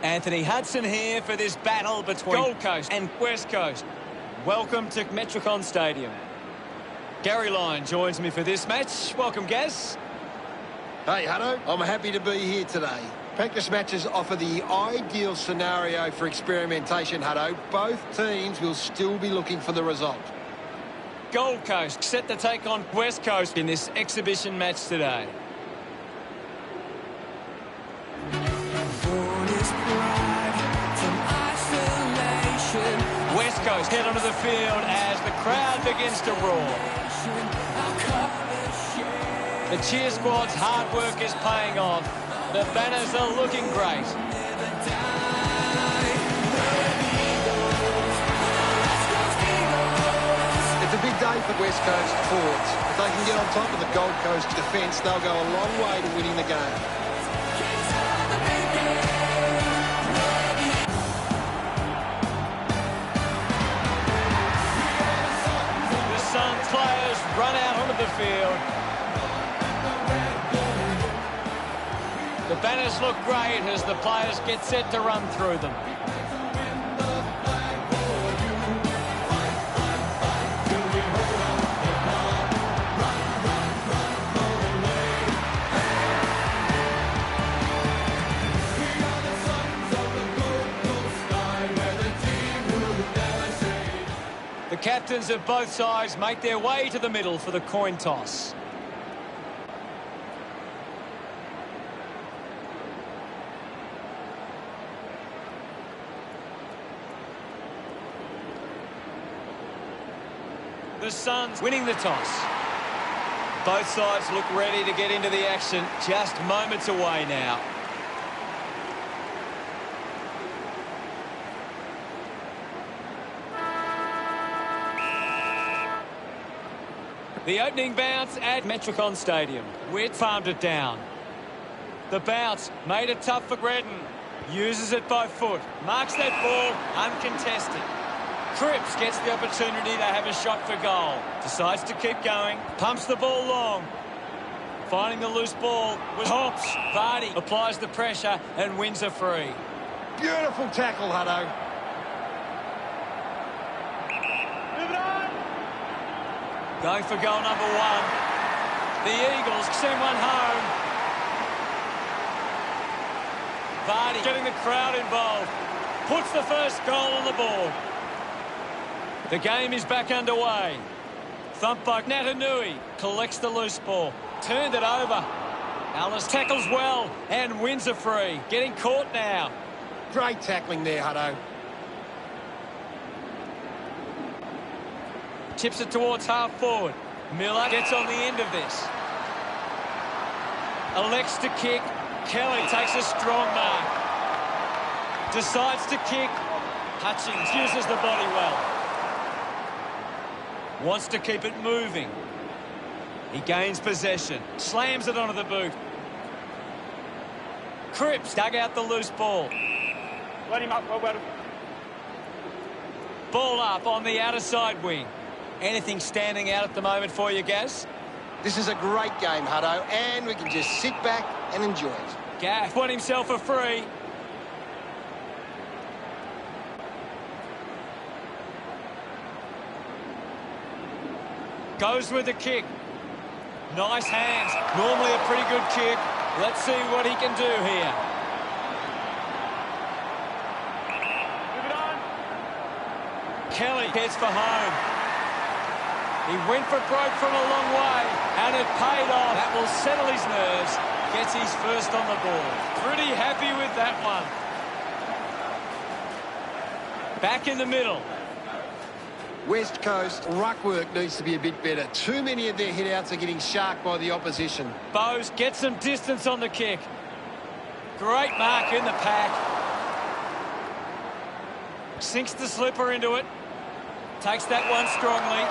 Anthony Hudson here for this battle between Gold Coast and West Coast. Welcome to Metricon Stadium. Gary Lyon joins me for this match. Welcome, Gaz. Hey, Hutto. I'm happy to be here today. Practice matches offer the ideal scenario for experimentation, Hutto. Both teams will still be looking for the result. Gold Coast set to take on West Coast in this exhibition match today. West Coast head onto the field as the crowd begins to roar. The cheer squad's hard work is paying off. The banners are looking great. It's a big day for West Coast forwards. If they can get on top of the Gold Coast defence, they'll go a long way to winning the game. The Suns players run out onto the field. The banners look great as the players get set to run through them. The captains of both sides make their way to the middle for the coin toss. The Suns winning the toss. Both sides look ready to get into the action, just moments away now. The opening bounce at Metricon Stadium. Witt farmed it down. The bounce made it tough for Gredden. Uses it by foot. Marks that ball uncontested. Cripps gets the opportunity to have a shot for goal. Decides to keep going. Pumps the ball long. Finding the loose ball with Hops. Vardy applies the pressure and wins a free. Beautiful tackle, Hutto. Going for goal number one. The Eagles send one home. Vardy getting the crowd involved. Puts the first goal on the board. The game is back underway. Thumped by Natanui. Collects the loose ball. Turned it over. Alice tackles well and wins a free. Getting caught now. Great tackling there, Hutto. Chips it towards half forward. Miller gets on the end of this. Elects to kick. Kelly takes a strong mark. Decides to kick. Hutchings uses the body well. Wants to keep it moving. He gains possession. Slams it onto the boot. Cripps dug out the loose ball. Let him up. Ball up on the outer side wing. Anything standing out at the moment for you, Gaz? This is a great game, Hutto, and we can just sit back and enjoy it. Gaff won himself a free. Goes with the kick. Nice hands. Normally a pretty good kick. Let's see what he can do here. Move it on. Kelly heads for home. He went for broke from a long way, and it paid off. That will settle his nerves. Gets his first on the board. Pretty happy with that one. Back in the middle. West Coast ruck work needs to be a bit better. Too many of their hit-outs are getting sharked by the opposition. Bowes gets some distance on the kick. Great mark in the pack. Sinks the slipper into it. Takes that one strongly.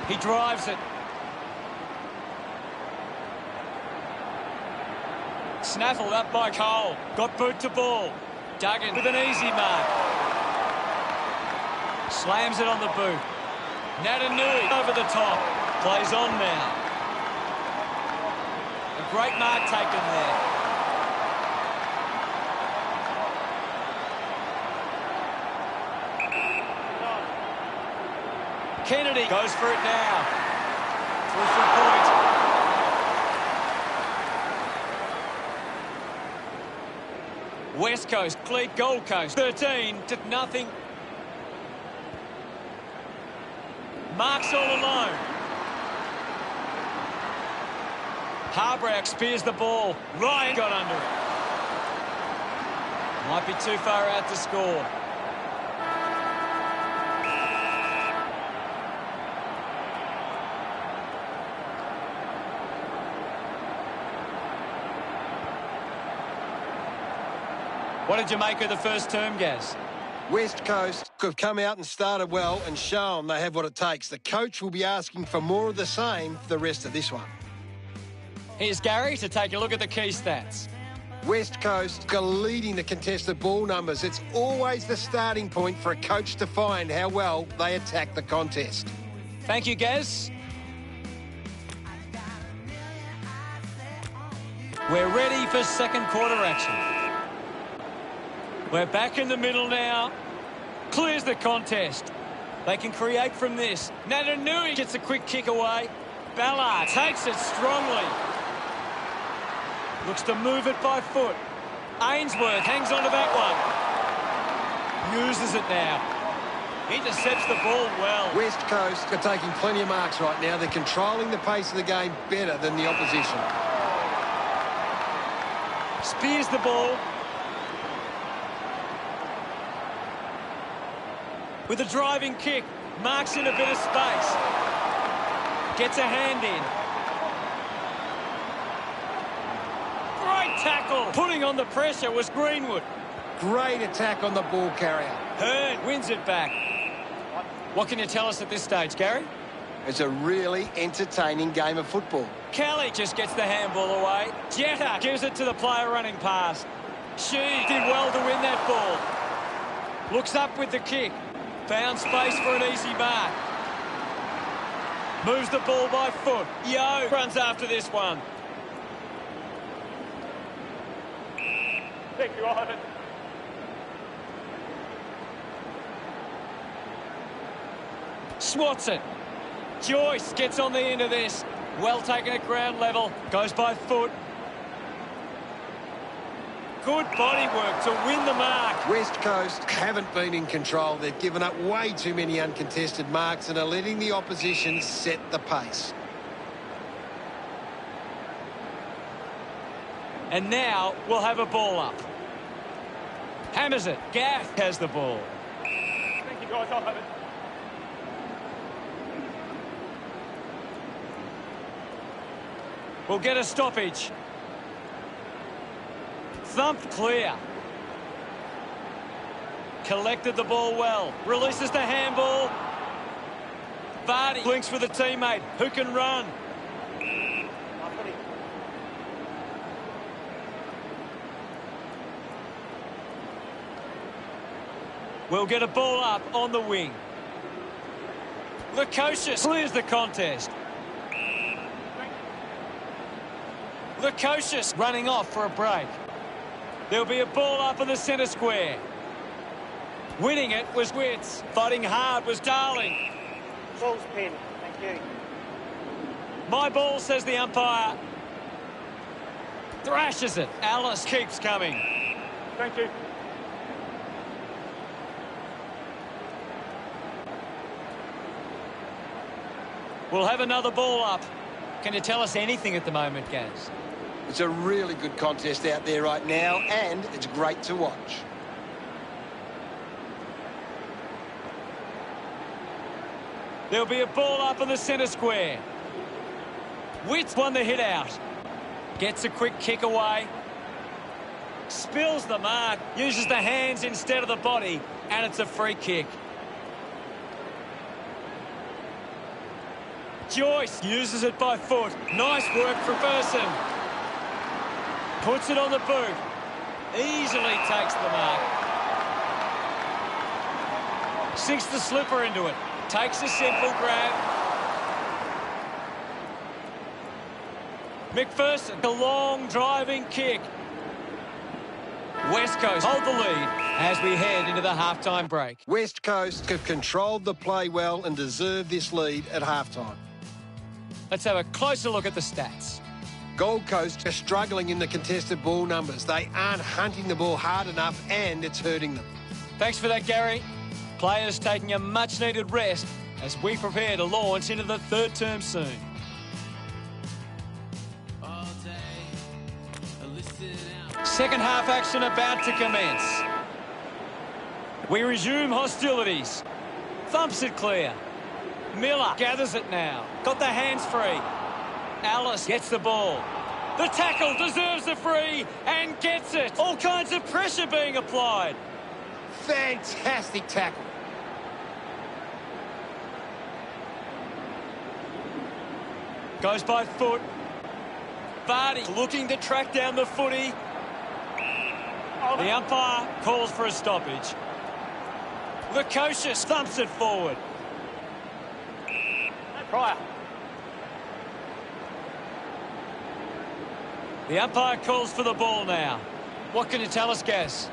He drives it. Snaffled up by Cole. Got boot to ball. Duggan with an easy mark. Slams it on the boot. Natanui over the top. Plays on now. Great mark taken there. Kennedy goes for it now. Through for a point. West Coast lead Gold Coast 13-0. Marks all alone. Harbrow spears the ball. Ryan got under it. Might be too far out to score. What did you make of the first term, Gaz? West Coast have come out and started well and shown they have what it takes. The coach will be asking for more of the same for the rest of this one. Here's Gary to take a look at the key stats. West Coast are leading the contested ball numbers. It's always the starting point for a coach to find how well they attack the contest. Thank you, Gaz. We're ready for second quarter action. We're back in the middle now. Clears the contest. They can create from this. Natanui gets a quick kick away. Ballard takes it strongly. Looks to move it by foot. Ainsworth hangs on to that one. Uses it now. Intercepts the ball well. West Coast are taking plenty of marks right now. They're controlling the pace of the game better than the opposition. Spears the ball. With a driving kick, marks in a bit of space. Gets a hand in. Great tackle. Putting on the pressure was Greenwood. Great attack on the ball carrier. Hearn wins it back. What can you tell us at this stage, Gary? It's a really entertaining game of football. Kelly just gets the handball away. Jetta gives it to the player running past. She did well to win that ball. Looks up with the kick. Found space for an easy mark. Moves the ball by foot. Yo runs after this one. Thank you, Ivan. Swats it. Joyce gets on the end of this. Well taken at ground level. Goes by foot. Good body work to win the mark. West Coast haven't been in control. They've given up way too many uncontested marks and are letting the opposition set the pace. And now we'll have a ball up. Hammers it. Gaff has the ball. Thank you, guys. I'll have it. We'll get a stoppage. Thumped clear. Collected the ball well. Releases the handball. Vardy links with a teammate who can run. We'll get a ball up on the wing. Lukosius clears the contest. Lukosius running off for a break. There'll be a ball up in the centre square. Winning it was Wits. Fighting hard was Darling. Ball's pin. Thank you. My ball, says the umpire. Thrashes it. Alice keeps coming. Thank you. We'll have another ball up. Can you tell us anything at the moment, Gaz? It's a really good contest out there right now, and it's great to watch. There'll be a ball up in the centre square. Witts won the hit out. Gets a quick kick away. Spills the mark. Uses the hands instead of the body. And it's a free kick. Joyce uses it by foot. Nice work from Burson. Puts it on the boot. Easily takes the mark. Sinks the slipper into it. Takes a simple grab. McPherson, a long driving kick. West Coast hold the lead as we head into the halftime break. West Coast have controlled the play well and deserve this lead at halftime. Let's have a closer look at the stats. Gold Coast are struggling in the contested ball numbers. They aren't hunting the ball hard enough and it's hurting them. Thanks for that, Gary. Players taking a much-needed rest as we prepare to launch into the third term soon. Second half action about to commence. We resume hostilities. Thumps it clear. Miller gathers it now. Got the hands free. Alice gets the ball. The tackle deserves the free and gets it. All kinds of pressure being applied. Fantastic tackle. Goes by foot. Vardy looking to track down the footy. The umpire calls for a stoppage. Lukosius thumps it forward. Prior. The umpire calls for the ball now. What can you tell us, Gaz?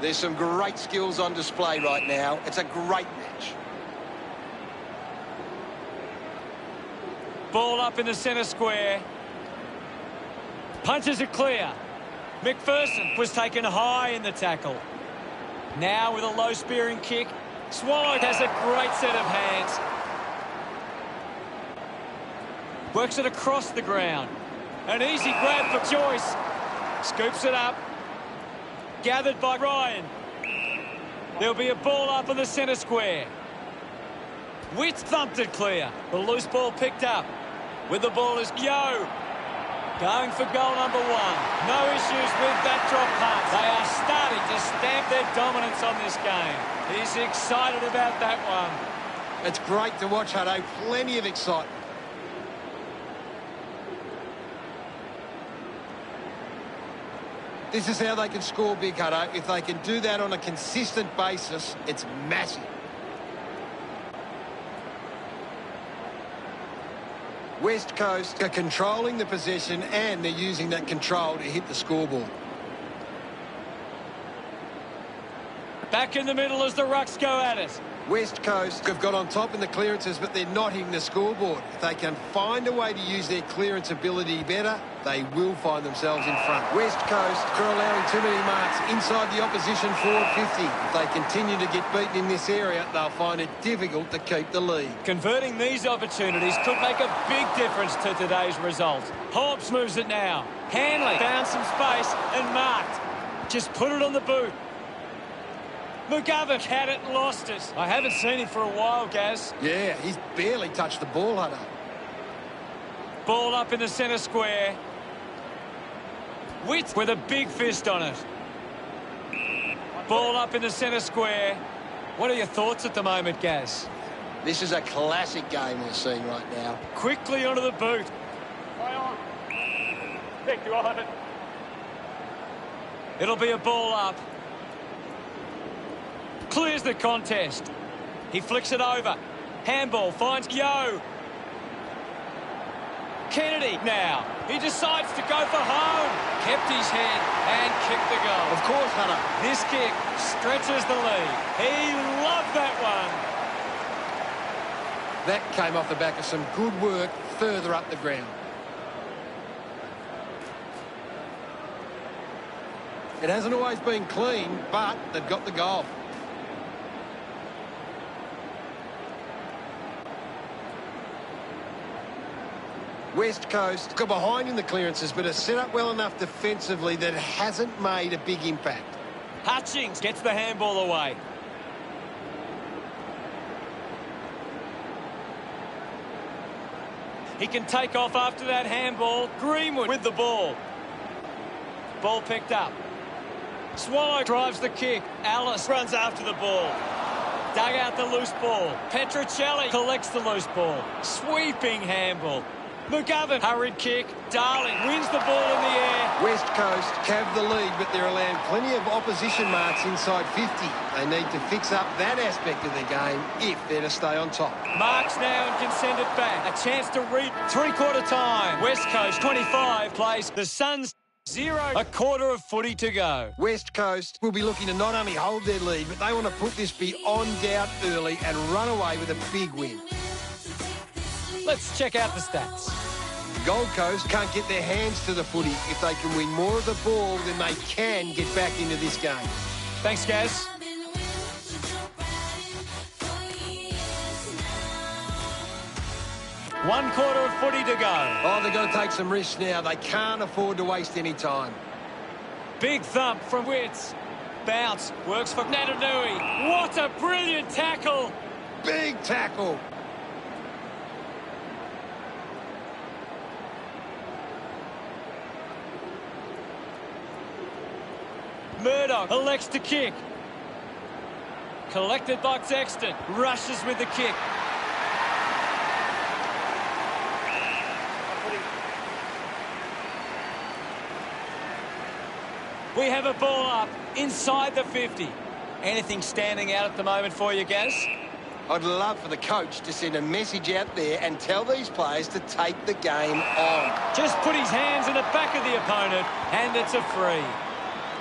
There's some great skills on display right now. It's a great match. Ball up in the centre square. Punches it clear. McPherson was taken high in the tackle. Now with a low spearing kick. Swallow has a great set of hands. Works it across the ground. An easy grab for Joyce. Scoops it up. Gathered by Ryan. There'll be a ball up in the centre square. Witt thumped it clear. The loose ball picked up. With the ball is Yo. Going for goal number one. No issues with that drop punt. They are starting to stamp their dominance on this game. He's excited about that one. It's great to watch, Hutto. Plenty of excitement. This is how they can score big, Hutto. If they can do that on a consistent basis, it's massive. West Coast are controlling the possession and they're using that control to hit the scoreboard. Back in the middle as the Rucks go at it. West Coast have got on top in the clearances, but they're not hitting the scoreboard. If they can find a way to use their clearance ability better, they will find themselves in front. West Coast are allowing too many marks inside the opposition forward 50. If they continue to get beaten in this area, they'll find it difficult to keep the lead. Converting these opportunities could make a big difference to today's result. Hobbs moves it now. Hanley found some space and marked. Just put it on the boot. McGovern had it and lost it. I haven't seen him for a while, Gaz. Yeah, he's barely touched the ball, Hutto. Ball up in the centre square. Witt with a big fist on it. Ball up in the centre square. What are your thoughts at the moment, Gaz? This is a classic game we're seeing right now. Quickly onto the boot. Try on. Thank you, I'll have it. It'll be a ball up. Clears the contest. He flicks it over. Handball finds Yo. Kennedy now. He decides to go for home. Kept his head and kicked the goal. Of course, Hutto. This kick stretches the lead. He loved that one. That came off the back of some good work further up the ground. It hasn't always been clean, but they've got the goal. West Coast got behind in the clearances, but are set up well enough defensively that it hasn't made a big impact. Hutchings gets the handball away. He can take off after that handball. Greenwood with the ball. Ball picked up. Swallow drives the kick. Alice runs after the ball. Dug out the loose ball. Petrocelli collects the loose ball. Sweeping handball. McGovern, hurried kick. Darling wins the ball in the air. West Coast have the lead, but they're allowing plenty of opposition marks inside 50. They need to fix up that aspect of their game if they're to stay on top. Marks now and can send it back. A chance to read three-quarter time. West Coast 25 plays the Suns 0. A quarter of footy to go. West Coast will be looking to not only hold their lead, but they want to put this beyond doubt early and run away with a big win. Let's check out the stats. Gold Coast can't get their hands to the footy. If they can win more of the ball, then they can get back into this game. Thanks, Gaz. One quarter of footy to go. Oh, they've got to take some risks now. They can't afford to waste any time. Big thump from Wits. Bounce. Works for Natanui. What a brilliant tackle. Big tackle. Murdoch elects to kick. Collected by Sexton. Rushes with the kick. We have a ball up inside the 50. Anything standing out at the moment for you, Gaz? I'd love for the coach to send a message out there and tell these players to take the game on. Just put his hands in the back of the opponent, and it's a free.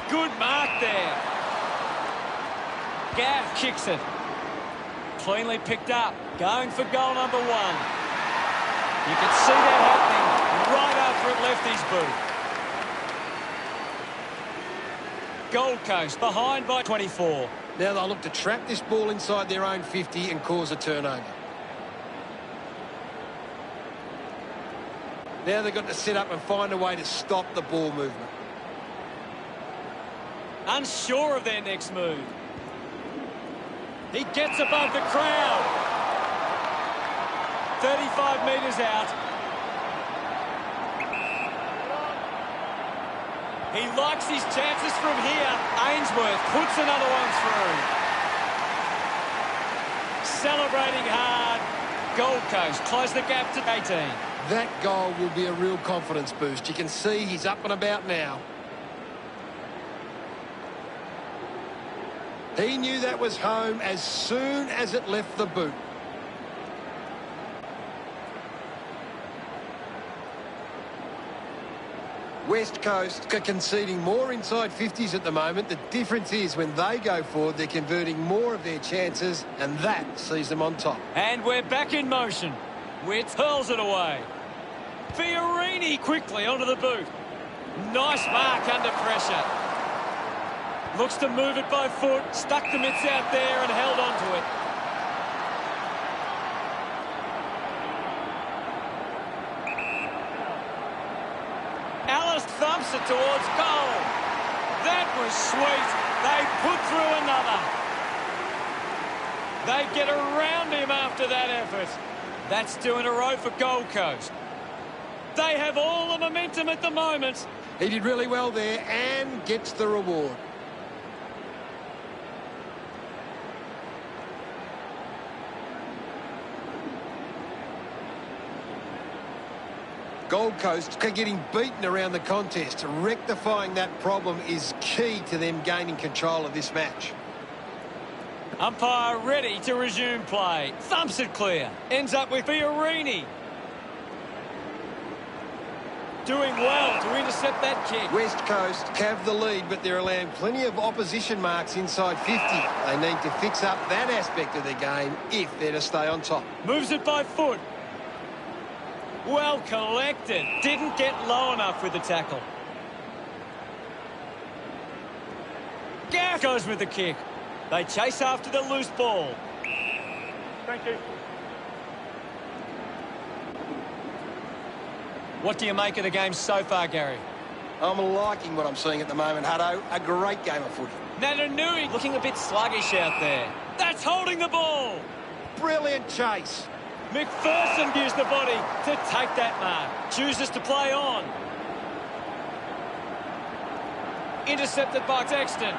Good mark there. Gaff kicks it. Cleanly picked up. Going for goal number 1. You can see that happening right after it left his boot. Gold Coast behind by 24. Now they'll look to trap this ball inside their own 50 and cause a turnover. Now they've got to set up and find a way to stop the ball movement. Unsure of their next move. He gets above the crowd. 35 metres out. He likes his chances from here. Ainsworth puts another one through. Celebrating hard. Gold Coast close the gap to 18. That goal will be a real confidence boost. You can see he's up and about now. He knew that was home as soon as it left the boot. West Coast are conceding more inside 50s at the moment. The difference is when they go forward, they're converting more of their chances, and that sees them on top. And we're back in motion. Witts hurls it away. Fiorini quickly onto the boot. Nice mark under pressure. Looks to move it by foot. Stuck the mitts out there and held on to it. Alice thumps it towards goal. That was sweet. They put through another. They get around him after that effort. That's 2 in a row for Gold Coast. They have all the momentum at the moment. He did really well there and gets the reward. Gold Coast are getting beaten around the contest. Rectifying that problem is key to them gaining control of this match. Umpire ready to resume play. Thumps it clear. Ends up with Fiorini. Doing well to intercept that kick. West Coast have the lead, but they're allowing plenty of opposition marks inside 50. They need to fix up that aspect of their game if they're to stay on top. Moves it by foot. Well collected. Didn't get low enough with the tackle. Gaff goes with the kick. They chase after the loose ball. Thank you. What do you make of the game so far, Gary? I'm liking what I'm seeing at the moment, Hutto. A great game of footy. Natanui looking a bit sluggish out there. That's holding the ball. Brilliant chase. McPherson used the body to take that mark. Chooses to play on. Intercepted by Sexton.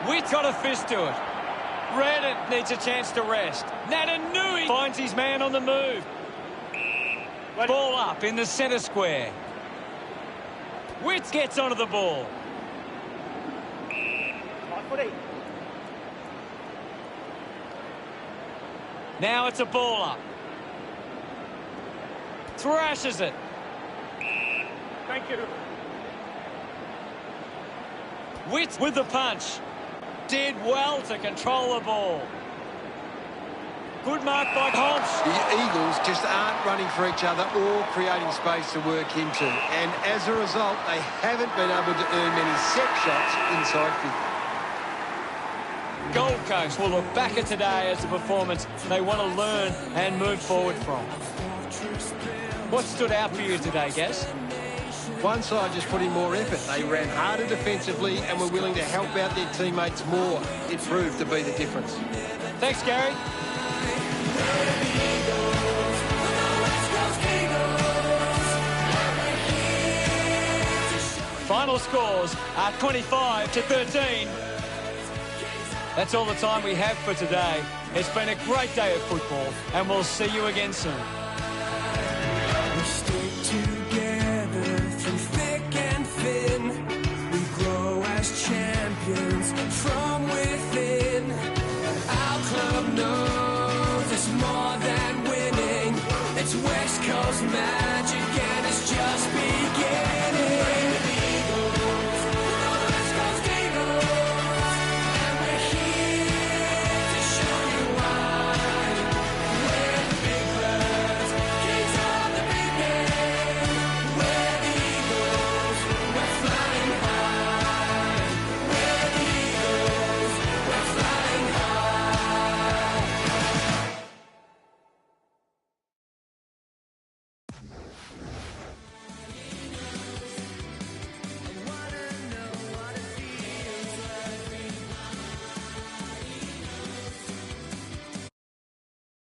Witt's got a fist to it. Redden needs a chance to rest. Natanui finds his man on the move. Ball up in the centre square. Witt gets onto the ball. Now it's a ball up. Thrashes it. Thank you. Witt with the punch. Did well to control the ball. Good mark by Comps. The Eagles just aren't running for each other or creating space to work into. And as a result, they haven't been able to earn many set shots inside 50. Gold Coast will look back at today as a performance they want to learn and move forward from. What stood out for you today, Gaz? One side just put in more effort. They ran harder defensively and were willing to help out their teammates more. It proved to be the difference. Thanks, Gary. Final scores are 25-13. That's all the time we have for today. It's been a great day of football, and we'll see you again soon. We stick together through thick and thin. We grow as champions from within. Our club knows it's more than winning. It's West Coast magic.